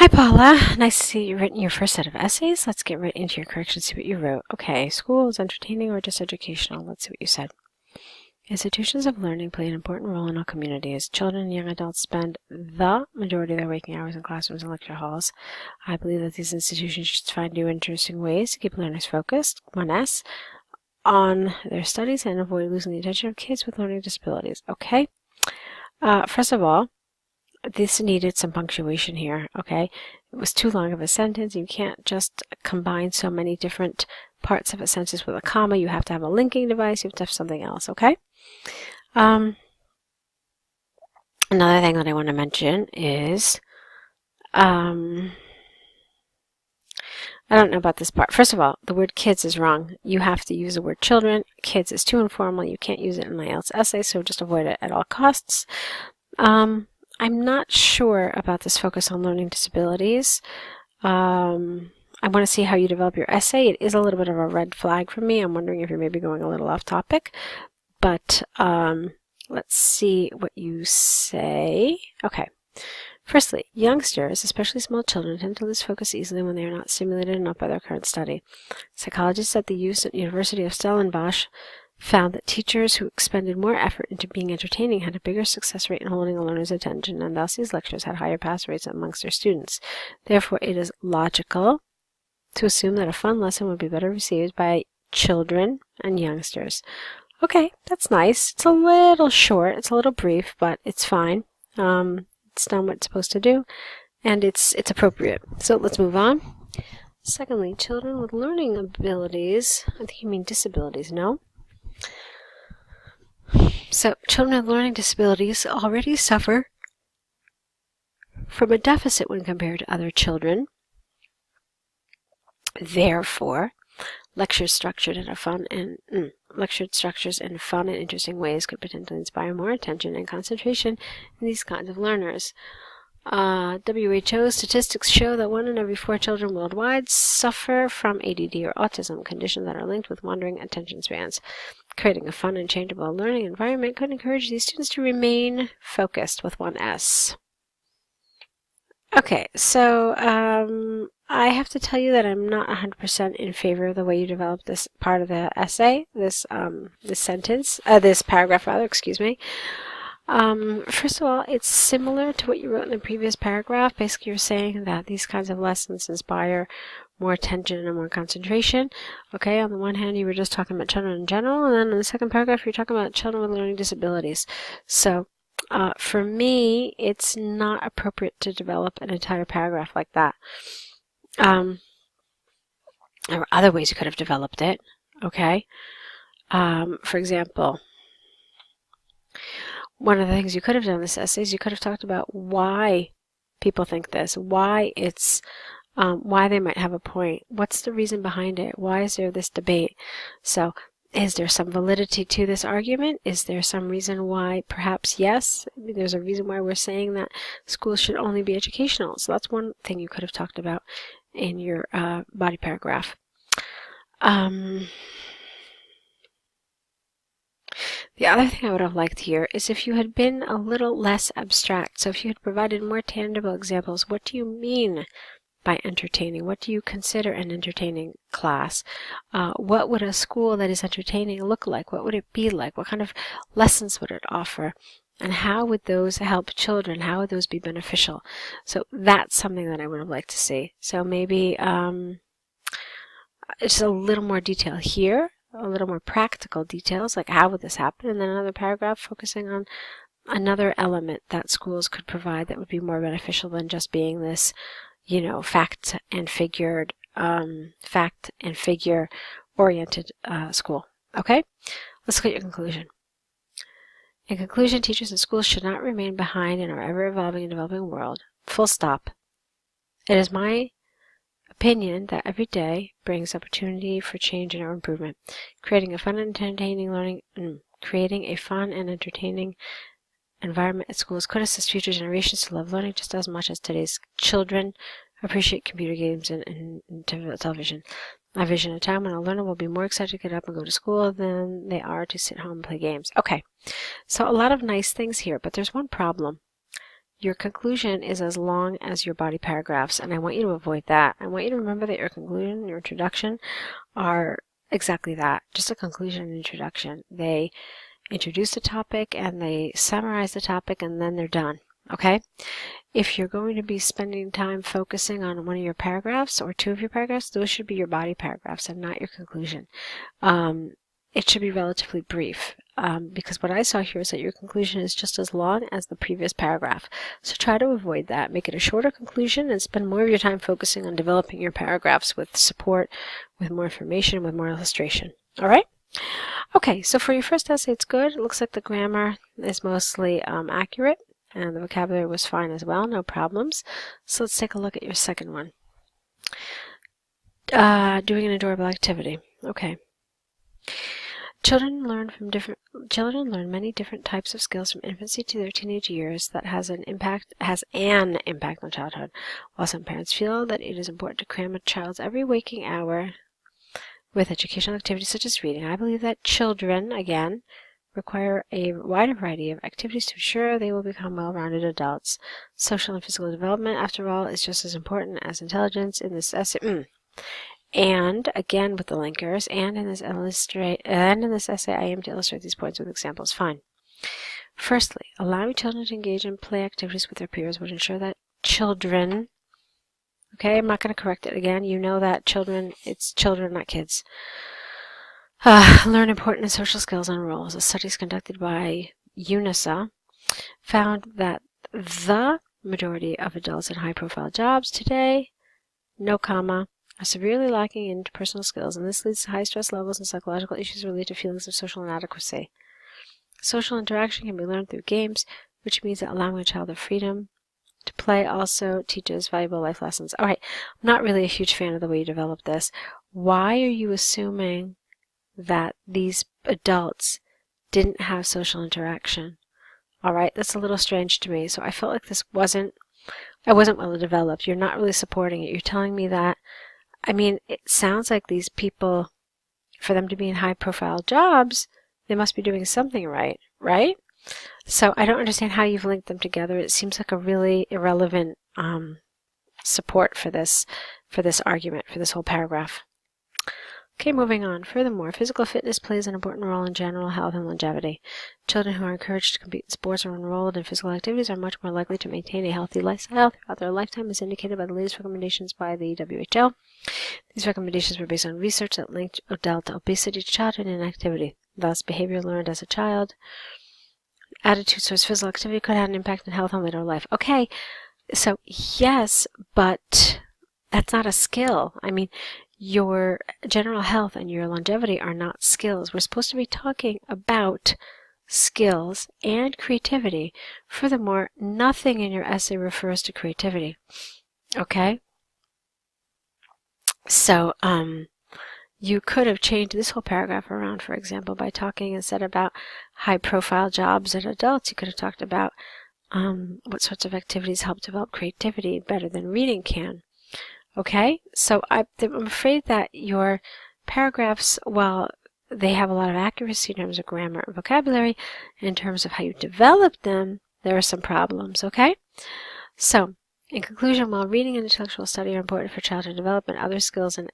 Hi Paula, nice to see you've written your first set of essays. Let's get right into your correction, see what you wrote. Okay, school is entertaining or just educational? Let's see what you said. Institutions of learning play an important role in our communities. Children and young adults spend the majority of their waking hours in classrooms and lecture halls. I believe that these institutions should find new interesting ways to keep learners focused, 1S, on their studies and avoid losing the attention of kids with learning disabilities. Okay, first of all, this needed some punctuation here, okay? It was too long of a sentence. You can't just combine so many different parts of a sentence with a comma. You have to have a linking device. You have to have something else, okay? Another thing that I want to mention is, I don't know about this part. First of all, the word kids is wrong. You have to use the word children. Kids is too informal. You can't use it in my IELTS essay, so just avoid it at all costs. I'm not sure about this focus on learning disabilities. I want to see how you develop your essay. It is a little bit of a red flag for me. I'm wondering if you're maybe going a little off topic. But let's see what you say. Okay. Firstly, youngsters, especially small children, tend to lose focus easily when they are not stimulated enough by their current study. Psychologists at the University of Stellenbosch found that teachers who expended more effort into being entertaining had a bigger success rate in holding a learner's attention, and thus these lectures had higher pass rates amongst their students. Therefore, it is logical to assume that a fun lesson would be better received by children and youngsters. Okay, that's nice. It's a little short, it's a little brief, but it's fine. It's done what it's supposed to do, and it's appropriate. So let's move on. Secondly, children with learning abilities, I think you mean disabilities, no? So, children with learning disabilities already suffer from a deficit when compared to other children. Therefore, lecture structures in fun and interesting ways could potentially inspire more attention and concentration in these kinds of learners. WHO statistics show that 1 in every 4 children worldwide suffer from ADD or autism, conditions that are linked with wandering attention spans. Creating a fun and changeable learning environment could encourage these students to remain focused with 1S. Okay, so I have to tell you that I'm not 100% in favor of the way you developed this part of the essay, this paragraph rather, excuse me. First of all, it's similar to what you wrote in the previous paragraph. Basically, you're saying that these kinds of lessons inspire more attention and more concentration. Okay, on the one hand, you were just talking about children in general, and then in the second paragraph, you're talking about children with learning disabilities. So, for me, it's not appropriate to develop an entire paragraph like that. There were other ways you could have developed it. Okay, for example, one of the things you could have done in this essay is you could have talked about why people think this, why it's, why they might have a point, what's the reason behind it, why is there this debate. So, is there some validity to this argument? Is there some reason why perhaps yes, there's a reason why we're saying that schools should only be educational. So that's one thing you could have talked about in your body paragraph. The other thing I would have liked here is if you had been a little less abstract. So if you had provided more tangible examples, what do you mean by entertaining? What do you consider an entertaining class? What would a school that is entertaining look like? What would it be like? What kind of lessons would it offer? And how would those help children? How would those be beneficial? So that's something that I would have liked to see. So maybe just a little more detail here, a little more practical details, like how would this happen? And then another paragraph focusing on another element that schools could provide that would be more beneficial than just being this, you know, fact and figure oriented school. Okay? Let's look at your conclusion. In conclusion, teachers and schools should not remain behind in our ever-evolving and developing world. Full stop. It is my opinion that every day brings opportunity for change and improvement. Creating a fun and entertaining environment at schools could assist future generations to love learning just as much as today's children appreciate computer games and television. I vision a time when a learner will be more excited to get up and go to school than they are to sit home and play games. Okay, so a lot of nice things here, but there's one problem. your conclusion is as long as your body paragraphs, and I want you to avoid that. I want you to remember that your conclusion and your introduction are exactly that, just a conclusion and introduction. They introduce the topic and they summarize the topic, and then they're done. Okay? If you're going to be spending time focusing on one of your paragraphs or two of your paragraphs, those should be your body paragraphs and not your conclusion. It should be relatively brief, because what I saw here is that your conclusion is just as long as the previous paragraph. So try to avoid that. Make it a shorter conclusion and spend more of your time focusing on developing your paragraphs with support, with more information, with more illustration. All right? Okay, so for your first essay, it's good. It looks like the grammar is mostly accurate, and the vocabulary was fine as well, no problems. So let's take a look at your second one. Doing an adorable activity. Okay. Children learn many different types of skills from infancy to their teenage years that has an impact on childhood. While some parents feel that it is important to cram a child's every waking hour with educational activities such as reading, I believe that children, again, require a wide variety of activities to ensure they will become well-rounded adults. Social and physical development, after all, is just as important as intelligence in this essay. And again with the linkers, and in this essay I aim to illustrate these points with examples. Fine. Firstly, allowing children to engage in play activities with their peers would ensure that children, okay, I'm not going to correct it again, you know that children, it's children, not kids, learn important social skills and roles. A studies conducted by UNISA found that the majority of adults in high-profile jobs today, no comma, are severely lacking in interpersonal skills, and this leads to high stress levels and psychological issues related to feelings of social inadequacy. Social interaction can be learned through games, which means that allowing a child the freedom to play also teaches valuable life lessons. All right, I'm not really a huge fan of the way you develop this. Why are you assuming that these adults didn't have social interaction? All right, that's a little strange to me. So I felt like I wasn't well developed. You're not really supporting it. You're telling me that, I mean, it sounds like these people, for them to be in high-profile jobs, they must be doing something right, right? So I don't understand how you've linked them together. It seems like a really irrelevant support for this argument, for this whole paragraph. Okay, moving on. Furthermore, physical fitness plays an important role in general health and longevity. Children who are encouraged to compete in sports or enrolled in physical activities are much more likely to maintain a healthy lifestyle throughout their lifetime, as indicated by the latest recommendations by the WHO. These recommendations were based on research that linked adult obesity to childhood inactivity. Thus, behavior learned as a child, attitudes towards physical activity could have an impact on health in later life. Okay, so yes, but that's not a skill. I mean, your general health and your longevity are not skills. We're supposed to be talking about skills and creativity. Furthermore, nothing in your essay refers to creativity. Okay? So, you could have changed this whole paragraph around, for example, by talking instead about high-profile jobs and adults. You could have talked about what sorts of activities help develop creativity better than reading can. Okay, so I'm afraid that your paragraphs, while they have a lot of accuracy in terms of grammar and vocabulary, in terms of how you develop them, there are some problems, okay? So, in conclusion, while reading and intellectual study are important for childhood development, other skills and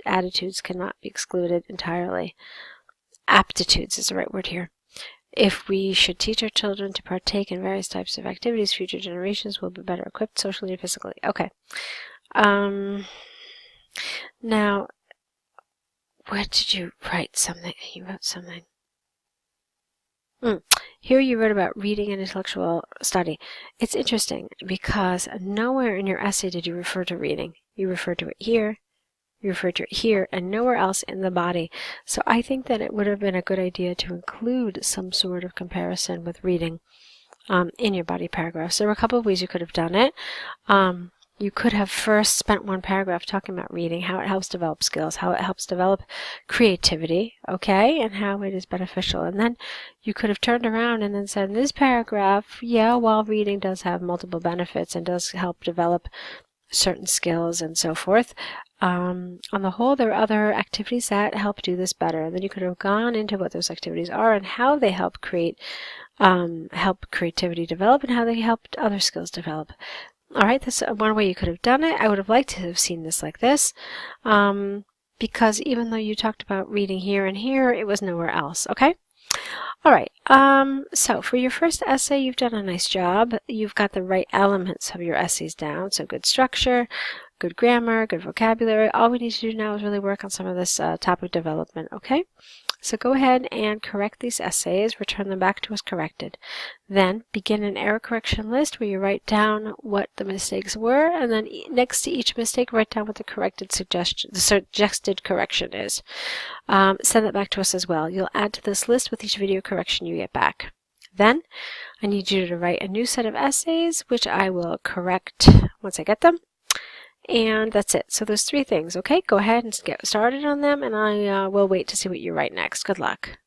attitudes cannot be excluded entirely. Aptitudes is the right word here. If we should teach our children to partake in various types of activities, future generations will be better equipped socially and physically. Okay. Now, where did you write something? You wrote something. Here you wrote about reading and intellectual study. It's interesting because nowhere in your essay did you refer to reading. You referred to it here, you referred to it here, and nowhere else in the body. So I think that it would have been a good idea to include some sort of comparison with reading in your body paragraphs. There were a couple of ways you could have done it. You could have first spent one paragraph talking about reading, how it helps develop skills, how it helps develop creativity, okay, and how it is beneficial. And then you could have turned around and then said, in this paragraph, yeah, while reading does have multiple benefits and does help develop certain skills and so forth, on the whole, there are other activities that help do this better. And then you could have gone into what those activities are and how they help help creativity develop and how they help other skills develop. All right, that's one way you could have done it. I would have liked to have seen this like this, because even though you talked about reading here and here, it was nowhere else. Okay. All right, so for your first essay, you've done a nice job. You've got the right elements of your essays down, so good structure, good grammar, good vocabulary. All we need to do now is really work on some of this topic development, okay? So go ahead and correct these essays, return them back to us corrected. Then begin an error correction list where you write down what the mistakes were, and then next to each mistake, write down what the suggested correction is. Send that back to us as well. You'll add to this list with each video correction you get back. Then I need you to write a new set of essays, which I will correct once I get them. And that's it. So those 3 things, okay? Go ahead and get started on them, and I will wait to see what you write next. Good luck.